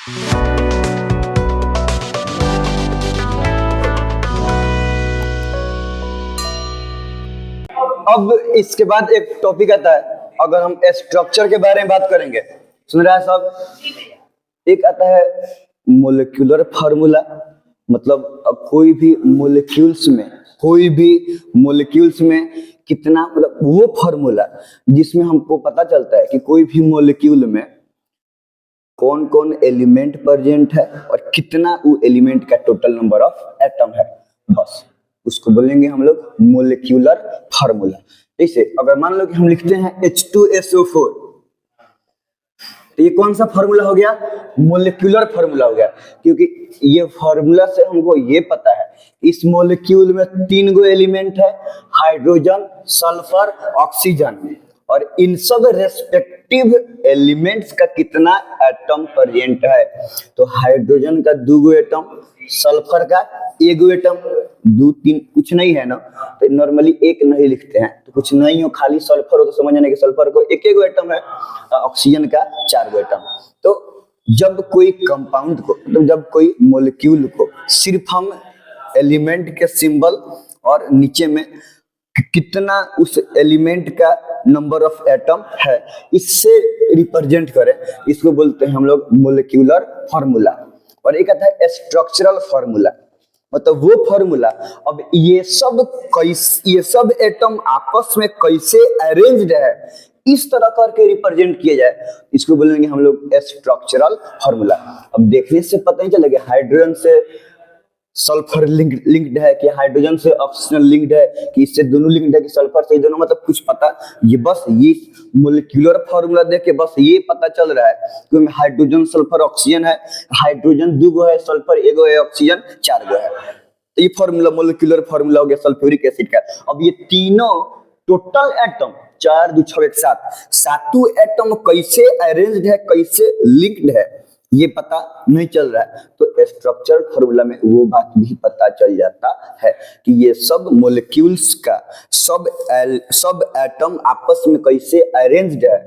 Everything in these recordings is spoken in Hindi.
अब इसके बाद एक टॉपिक आता है, अगर हम स्ट्रक्चर के बारे में बात करेंगे, सुन रहा है सब। एक आता है मोलिक्यूलर फार्मूला, मतलब कोई भी मोलिक्यूल्स में कितना, मतलब वो फार्मूला जिसमें हमको पता चलता है कि कोई भी मोलिक्यूल में कौन कौन एलिमेंट प्रेजेंट है और कितना वो एलिमेंट का टोटल नंबर ऑफ एटम है, बस उसको बोलेंगे हम लोग मोलिक्यूलर फार्मूला। जैसे अगर मान लो कि हम लिखते हैं H2SO4, तो ये कौन सा फार्मूला हो गया? मोलिक्यूलर फार्मूला हो गया, क्योंकि ये फार्मूला से हमको ये पता है इस मोलिक्यूल में 3 गो एलिमेंट है, हाइड्रोजन, सल्फर, ऑक्सीजन, और इन सब रेस्पेक्टिव एलिमेंट्स का कितना एटम प्रेजेंट है। तो हाइड्रोजन का 2 गो एटम, सल्फर का 1 गो एटम, 2 3 कुछ नहीं है ना, तो नॉर्मली 1 नहीं लिखते हैं, तो कुछ नहीं हो, खाली सल्फर हो तो समझ जाने कि सल्फर को 1 गो एटम है, ऑक्सीजन का 4 गो एटम। तो जब कोई कंपाउंड को, मतलब जब कोई मॉलिक्यूल को सिर्फ हम एलिमेंट के सिंबल और नीचे में कितना उस एलिमेंट का नंबर ऑफ एटम है इससे रिप्रेजेंट करें, इसको बोलते हैं हम लोग मोलिक्यूलर फार्मूला। और एक आता है स्ट्रक्चरल फार्मूला, मतलब वो फार्मूला, अब ये सब एटम आपस में कैसे अरेंज्ड है इस तरह करके रिप्रेजेंट किया जाए, इसको बोलेंगे हम लोग स्ट्रक्चरल फार्मूला। अब देखने से पता ही चलेगा हाइड्रोजन से सल्फर लिंक्ड है कि हाइड्रोजन से ऑक्सीजन लिंक्ड है कि इससे दोनों लिंक्ड है कि सल्फर से दोनों, मतलब कुछ पता, ये बस ये मोलिक्यूलर फार्मूला देख के बस ये पता चल रहा है कि हाइड्रोजन, सल्फर, ऑक्सीजन है, हाइड्रोजन 2 गो है, सल्फर 1 गो है, ऑक्सीजन 4 गो है। तो ये फार्मूला मोलिक्यूलर फार्मूला हो गया सल्फ्यूरिक एसिड का। अब ये तीनों टोटल एटम 4 2 6 1 7 सातों एटम कैसे अरेंज्ड है, कैसे लिंक्ड है, ये पता नहीं चल रहा है, तो स्ट्रक्चर फार्मूला में वो बात भी पता चल जाता है कि ये सब मॉलिक्यूल्स का सब एटम आपस में कैसे अरेंज्ड है,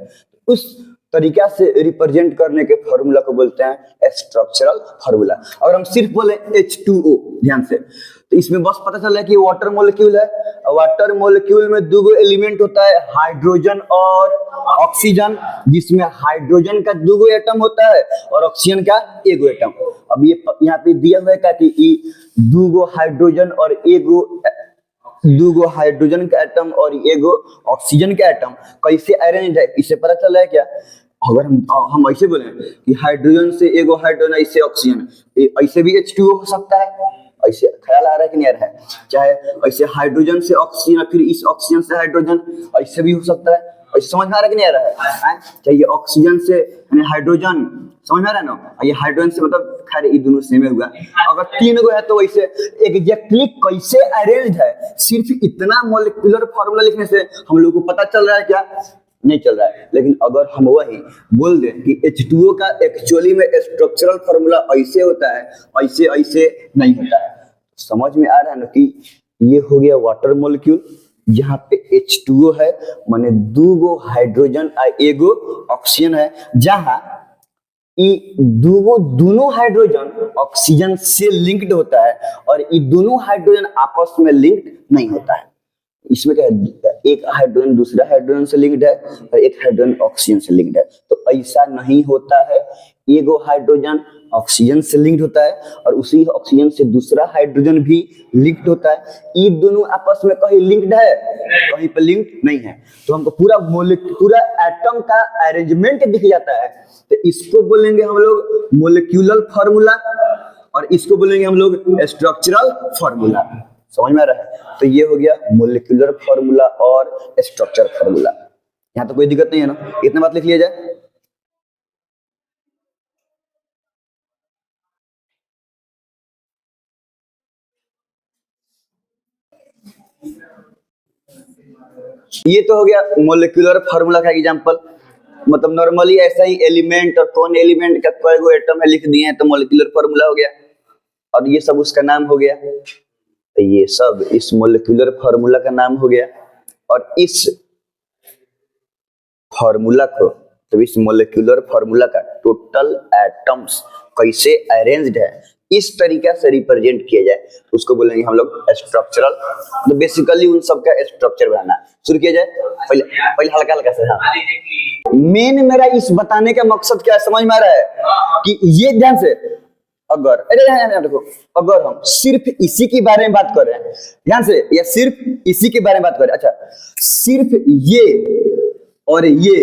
उस तरीका से रिप्रेजेंट करने के फार्मूला को बोलते हैं स्ट्रक्चरल फार्मूला। अगर हम सिर्फ बोले H2O, ध्यान से, तो इसमें बस पता चल रहा है कि वाटर मॉलिक्यूल है, वाटर मॉलिक्यूल में 2 गो एलिमेंट होता है, हाइड्रोजन और ऑक्सीजन, जिसमें हाइड्रोजन का 2 गो एटम होता है और ऑक्सीजन का 1 गो एटम। अब ये यहाँ पे दिया हुआ है कि 2 गो हाइड्रोजन और 2 गो हाइड्रोजन का एटम और 1 गो ऑक्सीजन का एटम कैसे अरेंज है, इससे पता चल रहा है क्या? अगर हम ऐसे बोले कि हाइड्रोजन से 1 गो हाइड्रोजन, ऐसे ऑक्सीजन, ऐसे भी H2O हो सकता है, ऐसे ख्याल आ रहा है कि नहीं आ रहा है? चाहे ऐसे हाइड्रोजन से ऑक्सीजन, फिर इस ऑक्सीजन से हाइड्रोजन, ऐसे भी हो सकता है, ऐसे समझ में आ रहा है कि नहीं आ रहा है? चाहिए ऑक्सीजन से यानी हाइड्रोजन, समझ में आ रहा है ना? ये हाइड्रोजन से मतलब खैर ये दोनों सेम हुआ। अगर 3 गो है तो वैसे एग्जैक्टली कैसे अरेंज है, सिर्फ इतना मॉलिक्यूलर फार्मूला लिखने से हम लोग को पता चल रहा है क्या? नहीं चल रहा है। लेकिन अगर हम वही बोल दें कि H2O का एक्चुअली में स्ट्रक्चरल फार्मूला ऐसे होता है, ऐसे ऐसे नहीं होता है, समझ में आ रहा है ना कि ये हो गया वाटर मॉलिक्यूल, जहाँ पे H2O है माने 2 गो हाइड्रोजन और 1 गो ऑक्सीजन है, जहाँ ये दोनों हाइड्रोजन ऑक्सीजन से लिंक्ड होता है और ये दोनों हाइड्रोजन आपस में लिंक्ड नहीं होता है। इसमें क्या है, एक हाइड्रोजन दूसरा हाइड्रोजन से लिंक्ड है और एक हाइड्रोजन ऑक्सीजन से लिंक्ड है, तो ऐसा नहीं होता है। 1 गो हाइड्रोजन ऑक्सीजन से लिंक्ड होता है और उसी ऑक्सीजन से दूसरा हाइड्रोजन भी लिंक्ड होता है। ये दोनों आपस में कहीं लिंक्ड है, कहीं पर लिंक्ड नहीं है, तो हमको पूरा एटम का अरेंजमेंट दिख जाता है। तो इसको बोलेंगे हम लोग मोलिक्यूलर फार्मूला और इसको बोलेंगे हम लोग स्ट्रक्चरल फार्मूला। समझ में आ रहा है? तो ये हो गया मोलिक्यूलर फार्मूला और स्ट्रक्चर फार्मूला। यहाँ तो कोई दिक्कत नहीं है ना, इतना बात लिख लिया जाए। ये तो हो गया मोलिक्यूलर फार्मूला का एग्जांपल, मतलब नॉर्मली ऐसा ही एलिमेंट और कौन एलिमेंट का कई गो एटम है लिख दिए हैं तो मोलिक्यूलर फार्मूला हो गया, और ये सब उसका नाम हो गया। तो ये सब इस मोलिक्यूलर फार्मूला का नाम हो गया, और इस फार्मूला को, तो इस मोलिक्यूलर फार्मूला का टोटल एटम्स कैसे अरेंज्ड है, इस तरीके से रिप्रेजेंट किया जाए, उसको बोलेंगे हम लोग स्ट्रक्चरल। तो बेसिकली उन सब का स्ट्रक्चर बनाना। शुरू किया जाए, पहले पहले हल्का हल्का से। हाँ, मेन मेरा इस बताने का मकसद क्या है, समझ में आ रहा है कि ये ध्यान से, अगर अरे देखो, अगर हम सिर्फ इसी के बारे में बात कर रहे हैं, ध्यान से, या सिर्फ इसी के बारे में बात कर रहे हैं, अच्छा सिर्फ ये और ये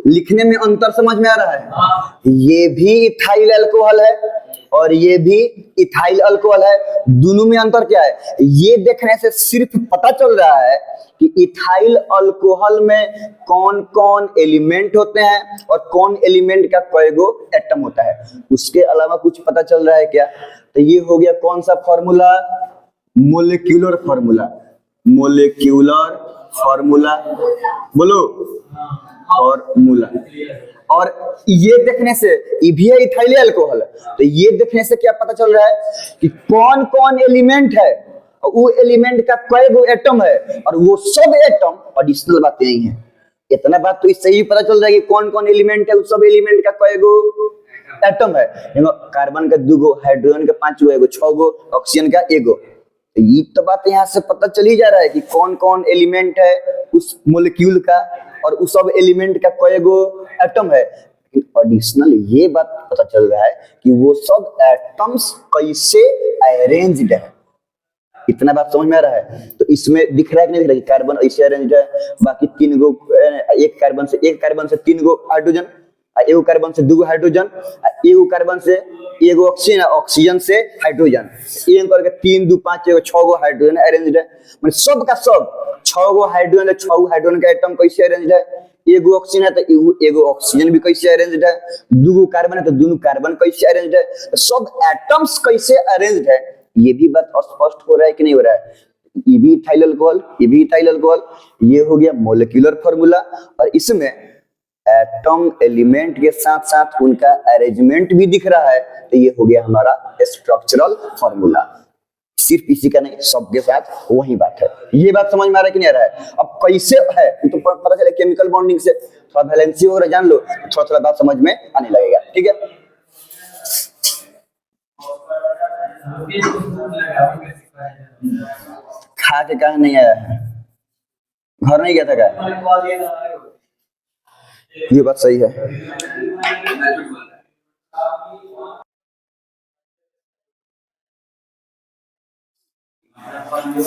लिखने में अंतर समझ में आ रहा है। ये भी इथाइल अल्कोहल है और ये भी इथाइल अल्कोहल है, दोनों में अंतर क्या है? ये देखने से सिर्फ पता चल रहा है कि इथाइल अल्कोहल में कौन कौन एलिमेंट होते हैं और कौन एलिमेंट का कईगो एटम होता है, उसके अलावा कुछ पता चल रहा है क्या? तो ये हो गया कौन सा formula? Molecular formula. Molecular formula बोलो, फॉर्मूला। और ये देखने से, ये भी है इथाइल अल्कोहल, तो ये देखने से क्या पता चल रहा है कि कौन कौन एलिमेंट है, वो एलिमेंट का कईगो एटम है, और वो सब एटम एडिशनल बातें यही है। इतना बात तो इससे ही पता चल रहा है कि कौन कौन एलिमेंट है, उस सब एलिमेंट का कईगो एटम है। कार्बन का 2 गो, हाइड्रोजन का 5 गो, एगो 6 गो, ऑक्सीजन का 1 गो। तो ये तो बात यहाँ से पता चल ही जा रहा है कि कौन कौन एलिमेंट है उस मोलिक्यूल का, और उस सब एलिमेंट का कईगो एटम है। एडिशनल ये बात पता चल रहा है कि वो सब एटम्स कैसे अरेंज्ड है। इतना बात समझ में आ रहा है? तो इसमें दिख रहा है कि नहीं दिख रहा है कि कार्बन ऐसे अरेंज्ड है, बाकी 3 गो, एक कार्बन से 3 गो हाइड्रोजन, एगो कार्बन से 2 गो हाइड्रोजन, एगो कार्बन से एगो ऑक्सीजन, ऑक्सीजन से हाइड्रोजन, एक करके 3 2 5 एगो 6 गो हाइड्रोजन अरेंज्ड है। मतलब सब का सब 6 गो हाइड्रोजन है, 6 गो हाइड्रोजन का एटम कैसे अरेंज्ड है? एगो ऑक्सीजन है तो एगो ऑक्सीजन भी कैसे अरेंज्ड है, 2 गो कार्बन है तो दोनों कार्बन कैसे अरेंज्ड है, सब एटम्स कैसे अरेंज्ड है, ये भी बात स्पष्ट हो रहा है कि नहीं हो रहा है? ये भी इथाइल अल्कोहल, ये भी इथाइल अल्कोहल। ये हो गया मोलिक्यूलर फार्मूला, और इसमें एटम एलिमेंट के साथ साथ उनका अरेंजमेंट भी दिख रहा है, तो ये हो गया हमारा स्ट्रक्चरल फार्मूला। सिर्फ इसी का नहीं, सबके साथ वही बात है। ये बात समझ में आ रहा है कि नहीं आ रहा है? अब कैसे है तो पता चले, केमिकल बॉन्डिंग से थोड़ा वैलेंसी वगैरह जान लो, थोड़ा थोड़ा बात समझ में आने लगेगा। ठीक है, खा के कहा नहीं आया है, घर नहीं गया था क्या? ये बात सही है।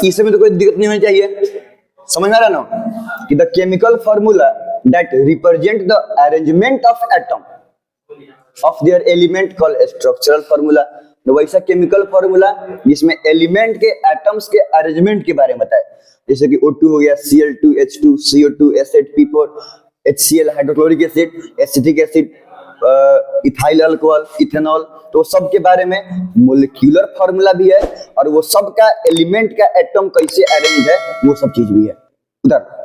इसमें तो कोई दिक्कत नहीं होनी चाहिए, समझ में आ रहा ना कि the chemical formula that represent the arrangement of atom of their element called structural formula. तो वैसा केमिकल फॉर्मूला जिसमें एलिमेंट के एटम्स के अरेंजमेंट के बारे में बताए, जैसे कि O2 हो गया, Cl2, H2, CO2, H8P4, HCl hydrochloric acid, acetic acid, ethyl alcohol, ethanol, तो सब के बारे में मोलिक्यूलर फार्मूला भी है, और वो सब का एलिमेंट का एटम कैसे अरेंज है वो सब चीज भी है उधर।